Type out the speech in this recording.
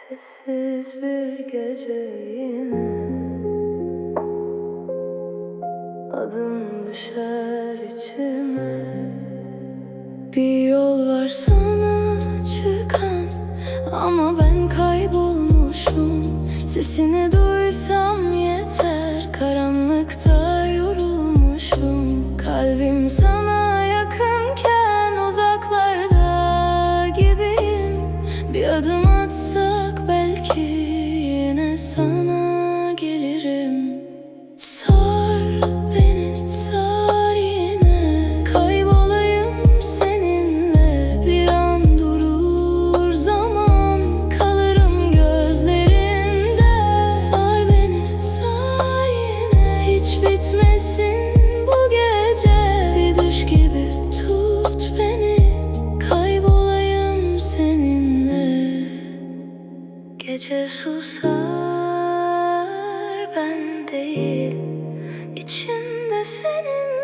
Sessiz bir gece yine adın düşer içime. Bir yol var sana çıkan ama ben kaybolmuşum. Sesini duysam yeter, karanlıkta yorulmuşum. Kalbim sana yakınken uzaklarda gibiyim. Bir adım atsak belki yine sana gelirim. Sar beni, sar yine, kaybolayım seninle. Bir an durur zaman, kalırım gözlerinde. Sar beni, sar yine, hiç bitmesin bu gece. Bir düş gibi tut beni, kaybolayım seninle. Gece susar, ben değil, içimde senin